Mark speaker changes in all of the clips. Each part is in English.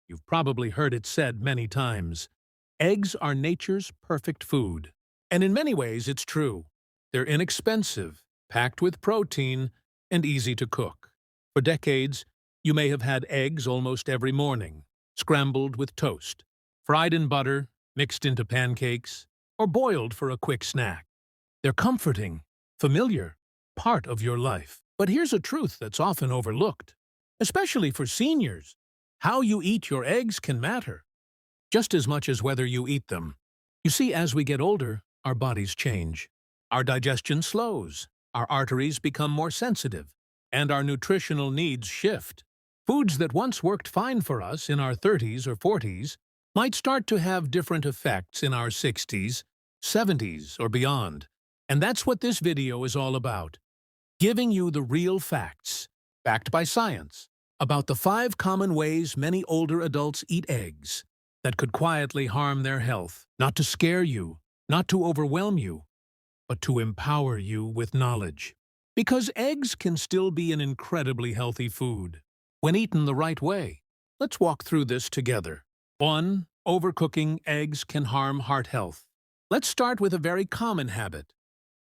Speaker 1: You've probably heard it said many times. Eggs are nature's perfect food. And in many ways, it's true. They're inexpensive, packed with protein, and easy to cook. For decades, you may have had eggs almost every morning, scrambled with toast, fried in butter, mixed into pancakes, or boiled for a quick snack. They're comforting, familiar, part of your life. But here's a truth that's often overlooked, especially for seniors. How you eat your eggs can matter, just as much as whether you eat them. You see, as we get older, our bodies change. Our digestion slows, our arteries become more sensitive, and our nutritional needs shift. Foods that once worked fine for us in our 30s or 40s might start to have different effects in our 60s, 70s, or beyond. And that's what this video is all about. Giving you the real facts, backed by science, about the 5 common ways many older adults eat eggs that could quietly harm their health, not to scare you, not to overwhelm you, but to empower you with knowledge. Because eggs can still be an incredibly healthy food when eaten the right way. Let's walk through this together. 1. Overcooking eggs can harm heart health. Let's start with a very common habit: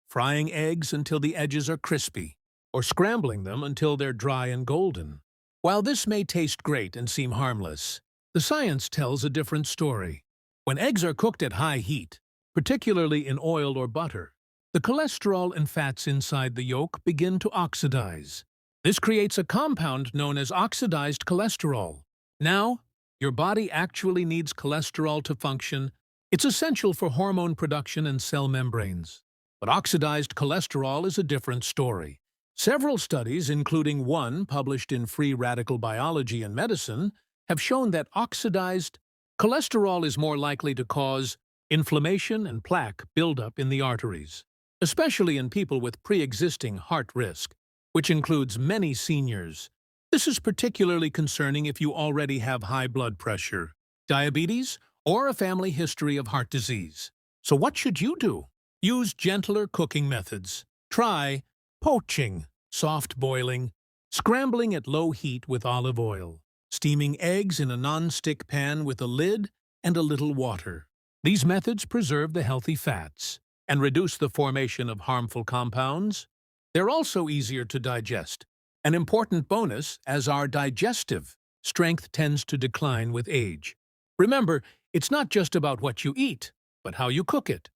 Speaker 1: frying eggs until the edges are crispy, or scrambling them until they're dry and golden. While this may taste great and seem harmless, the science tells a different story. When eggs are cooked at high heat, particularly in oil or butter, the cholesterol and fats inside the yolk begin to oxidize. This creates a compound known as oxidized cholesterol. Now, your body actually needs cholesterol to function. It's essential for hormone production and cell membranes. But oxidized cholesterol is a different story. Several studies, including one published in Free Radical Biology and Medicine, have shown that oxidized cholesterol is more likely to cause inflammation and plaque buildup in the arteries, especially in people with pre-existing heart risk, which includes many seniors. This is particularly concerning if you already have high blood pressure, diabetes, or a family history of heart disease. So what should you do? Use gentler cooking methods. Try poaching, soft boiling, scrambling at low heat with olive oil, steaming eggs in a non-stick pan with a lid and a little water. These methods preserve the healthy fats and reduce the formation of harmful compounds. They're also easier to digest, an important bonus as our digestive strength tends to decline with age. Remember, it's not just about what you eat, but how you cook it.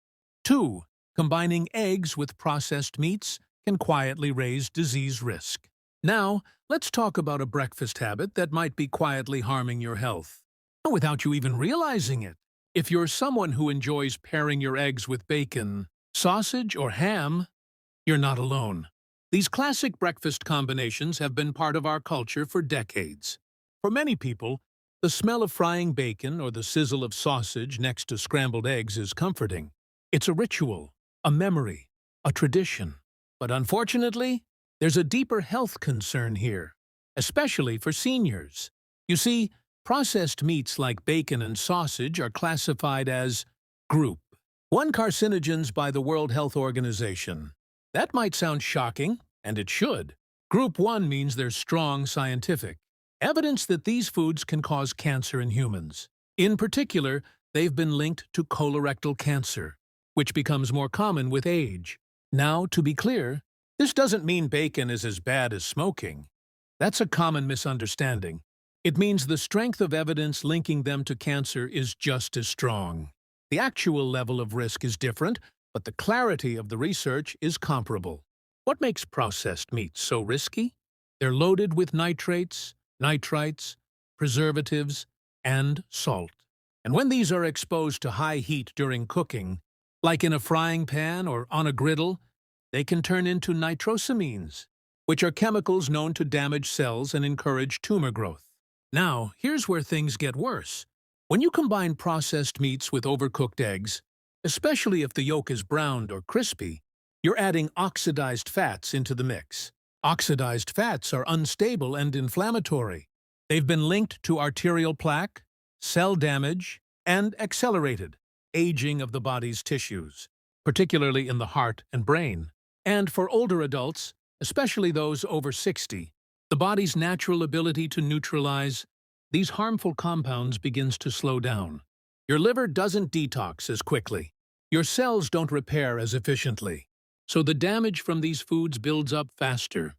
Speaker 1: 2. Combining eggs with processed meats can quietly raise disease risk. Now, let's talk about a breakfast habit that might be quietly harming your health, without you even realizing it. If you're someone who enjoys pairing your eggs with bacon, sausage, or ham, you're not alone. These classic breakfast combinations have been part of our culture for decades. For many people, the smell of frying bacon or the sizzle of sausage next to scrambled eggs is comforting. It's a ritual, a memory, a tradition. But unfortunately, there's a deeper health concern here, especially for seniors. You see, processed meats like bacon and sausage are classified as Group 1 carcinogens by the World Health Organization. That might sound shocking, and it should. Group 1 means there's strong scientific evidence that these foods can cause cancer in humans. In particular, they've been linked to colorectal cancer, which becomes more common with age. Now, to be clear, this doesn't mean bacon is as bad as smoking. That's a common misunderstanding. It means the strength of evidence linking them to cancer is just as strong. The actual level of risk is different, but the clarity of the research is comparable. What makes processed meats so risky? They're loaded with nitrates, nitrites, preservatives, and salt. And when these are exposed to high heat during cooking, like in a frying pan or on a griddle, they can turn into nitrosamines, which are chemicals known to damage cells and encourage tumor growth. Now, here's where things get worse. When you combine processed meats with overcooked eggs, especially if the yolk is browned or crispy, you're adding oxidized fats into the mix. Oxidized fats are unstable and inflammatory. They've been linked to arterial plaque, cell damage, and accelerated aging of the body's tissues, particularly in the heart and brain. And for older adults, especially those over 60, the body's natural ability to neutralize these harmful compounds begins to slow down. Your liver doesn't detox as quickly. Your cells don't repair as efficiently. So the damage from these foods builds up faster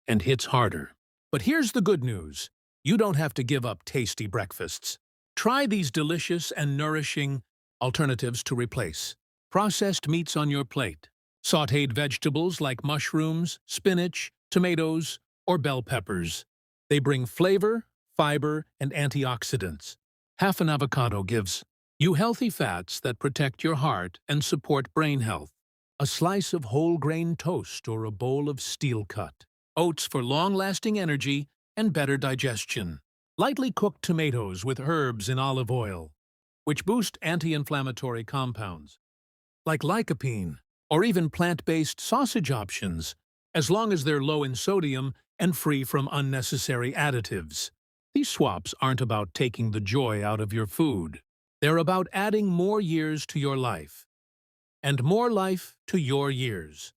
Speaker 1: and hits harder. But here's the good news. You don't have to give up tasty breakfasts. Try these delicious and nourishing alternatives to replace processed meats on your plate. Sautéed vegetables like mushrooms, spinach, tomatoes, or bell peppers. They bring flavor, fiber, and antioxidants. Half an avocado gives you healthy fats that protect your heart and support brain health. A slice of whole grain toast or a bowl of steel-cut oats for long-lasting energy and better digestion. Lightly cooked tomatoes with herbs in olive oil, which boost anti-inflammatory compounds, like lycopene, or even plant-based sausage options, as long as they're low in sodium and free from unnecessary additives. These swaps aren't about taking the joy out of your food. They're about adding more years to your life, and more life to your years.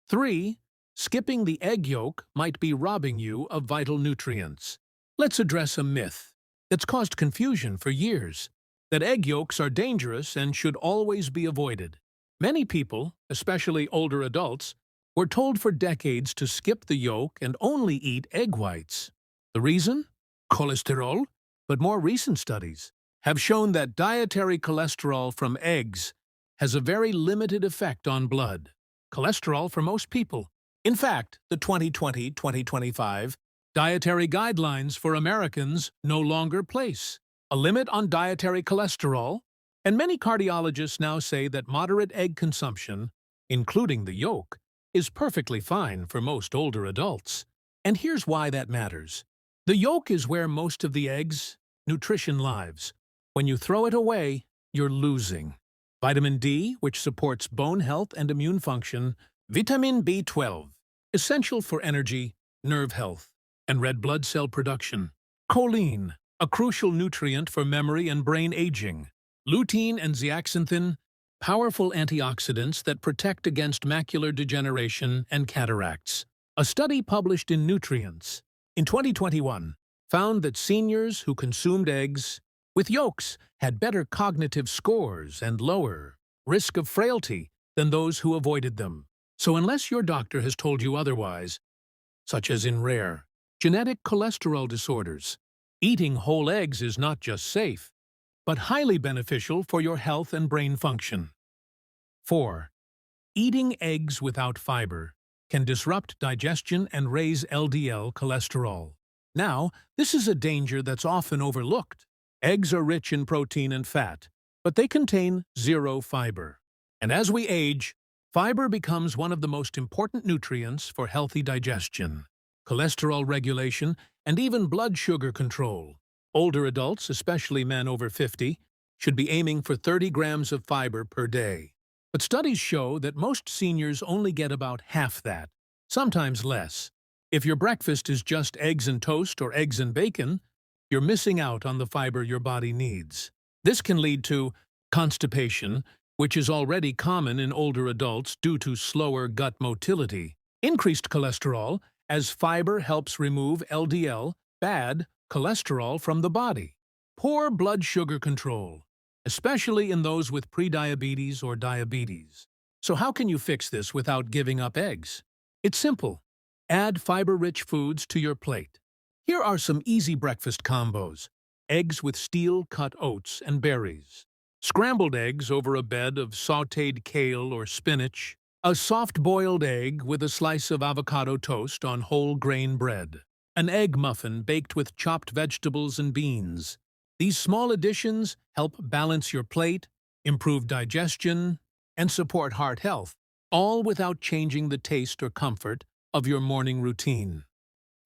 Speaker 1: 3. Skipping the egg yolk might be robbing you of vital nutrients. Let's address a myth that's caused confusion for years, that egg yolks are dangerous and should always be avoided. Many people, especially older adults, were told for decades to skip the yolk and only eat egg whites. The reason? Cholesterol. But more recent studies have shown that dietary cholesterol from eggs has a very limited effect on blood cholesterol for most people. In fact, the 2020-2025 dietary guidelines for Americans no longer place a limit on dietary cholesterol, and many cardiologists now say that moderate egg consumption, including the yolk, is perfectly fine for most older adults. And here's why that matters. The yolk is where most of the egg's nutrition lives. When you throw it away, you're losing vitamin D, which supports bone health and immune function, vitamin B12, essential for energy, nerve health, and red blood cell production, choline, a crucial nutrient for memory and brain aging, lutein and zeaxanthin, powerful antioxidants that protect against macular degeneration and cataracts. A study published in Nutrients in 2021 found that seniors who consumed eggs with yolks had better cognitive scores and lower risk of frailty than those who avoided them. So unless your doctor has told you otherwise, such as in rare genetic cholesterol disorders, eating whole eggs is not just safe, but highly beneficial for your health and brain function. 4. Eating eggs without fiber can disrupt digestion and raise LDL cholesterol. Now, this is a danger that's often overlooked. Eggs are rich in protein and fat, but they contain zero fiber. And as we age, fiber becomes one of the most important nutrients for healthy digestion, cholesterol regulation, and even blood sugar control. Older adults, especially men over 50, should be aiming for 30 grams of fiber per day. But studies show that most seniors only get about half that, sometimes less. If your breakfast is just eggs and toast or eggs and bacon, you're missing out on the fiber your body needs. This can lead to constipation, which is already common in older adults due to slower gut motility, increased cholesterol, as fiber helps remove LDL, bad cholesterol, from the body, poor blood sugar control, especially in those with prediabetes or diabetes. So how can you fix this without giving up eggs? It's simple. Add fiber-rich foods to your plate. Here are some easy breakfast combos. Eggs with steel-cut oats and berries. Scrambled eggs over a bed of sautéed kale or spinach. A soft-boiled egg with a slice of avocado toast on whole grain bread. An egg muffin baked with chopped vegetables and beans. These small additions help balance your plate, improve digestion, and support heart health, all without changing the taste or comfort of your morning routine.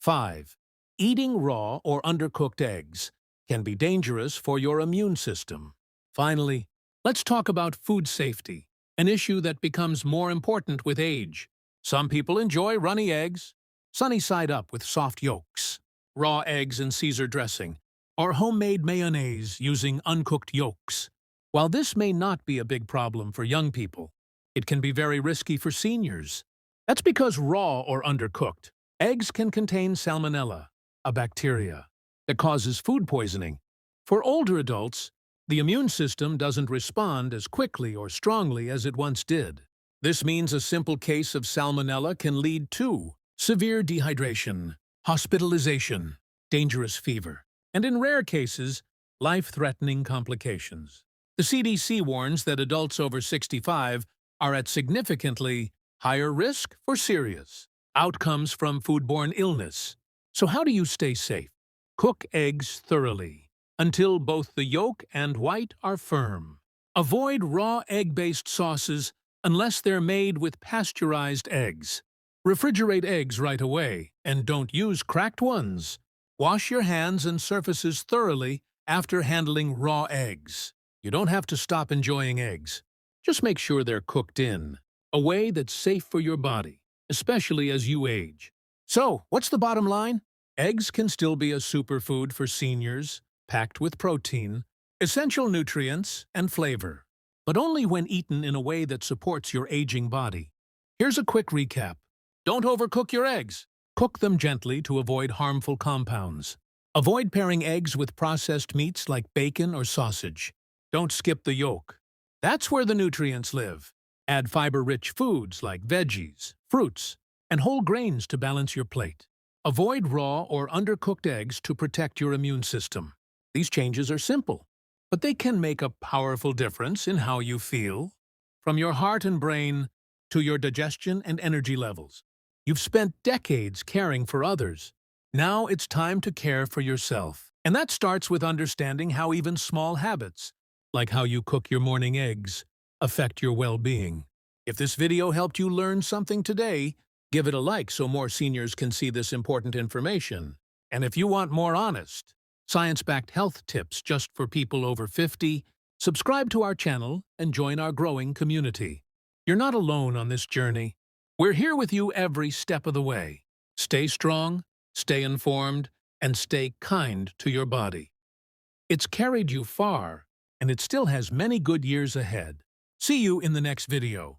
Speaker 1: 5. Eating raw or undercooked eggs can be dangerous for your immune system. Finally, let's talk about food safety, an issue that becomes more important with age. Some people enjoy runny eggs, sunny side up with soft yolks, raw eggs and Caesar dressing, or homemade mayonnaise using uncooked yolks. While this may not be a big problem for young people, it can be very risky for seniors. That's because raw or undercooked eggs can contain salmonella, a bacteria that causes food poisoning. For older adults, the immune system doesn't respond as quickly or strongly as it once did. This means a simple case of salmonella can lead to severe dehydration, hospitalization, dangerous fever, and in rare cases, life-threatening complications. The CDC warns that adults over 65 are at significantly higher risk for serious outcomes from foodborne illness. So how do you stay safe? Cook eggs thoroughly until both the yolk and white are firm. Avoid raw egg-based sauces unless they're made with pasteurized eggs. Refrigerate eggs right away, and don't use cracked ones. Wash your hands and surfaces thoroughly after handling raw eggs. You don't have to stop enjoying eggs. Just make sure they're cooked in a way that's safe for your body, especially as you age. So, what's the bottom line? Eggs can still be a superfood for seniors, packed with protein, essential nutrients, and flavor, but only when eaten in a way that supports your aging body. Here's a quick recap. Don't overcook your eggs. Cook them gently to avoid harmful compounds. Avoid pairing eggs with processed meats like bacon or sausage. Don't skip the yolk. That's where the nutrients live. Add fiber-rich foods like veggies, fruits, and whole grains to balance your plate. Avoid raw or undercooked eggs to protect your immune system. These changes are simple, but they can make a powerful difference in how you feel, from your heart and brain to your digestion and energy levels. You've spent decades caring for others. Now it's time to care for yourself. And that starts with understanding how even small habits, like how you cook your morning eggs, affect your well-being. If this video helped you learn something today, give it a like so more seniors can see this important information. And if you want more honest, science-backed health tips just for people over 50, subscribe to our channel and join our growing community. You're not alone on this journey. We're here with you every step of the way. Stay strong, stay informed, and stay kind to your body. It's carried you far, and it still has many good years ahead. See you in the next video.